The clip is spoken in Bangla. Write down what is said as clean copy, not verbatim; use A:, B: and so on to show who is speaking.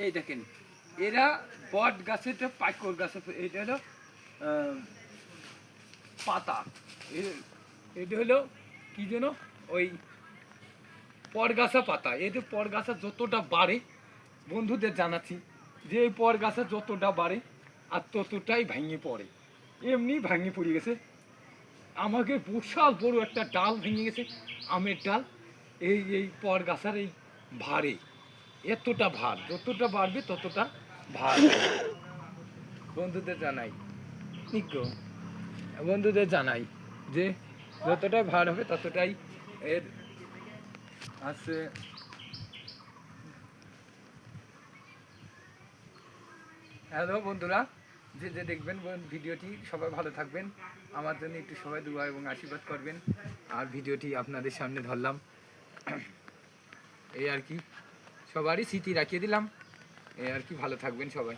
A: এই দেখেন এরা বট গাছের পাইকর গাছে এটা হলো পাতা, এটা হলো কি যেন ওই পরগাছা পাতা। এই যে পরগাছা যতটা বাড়ে, বন্ধুদের জানাচ্ছি যে এই পরগাছা যতটা বাড়ে আর ততটাই ভেঙে পড়ে। এমনি ভেঙে পড়ে গেছে, আমাকে বিশাল বড় একটা ডাল ভেঙে গেছে, আমের ডাল। এই পরগাছার এই ভারে এতটা ভার, যতটা বাড়বে ততটা ভার। বন্ধুদের জানাই নিগ্র, বন্ধুদের জানাই যে যতটাই ভার হবে ততটাই এর আছে। হ্যালো বন্ধুরা, যে যে দেখবেন ভিডিওটি সবাই ভালো থাকবেন, আমার জন্য একটু সবাই দোয়া এবং আশীর্বাদ করবেন। আর ভিডিওটি আপনাদের সামনে ধরলাম, এই আর কি, সবারই স্মৃতি রাখিয়ে দিলাম। এই আর কি, ভালো থাকবেন সবাই।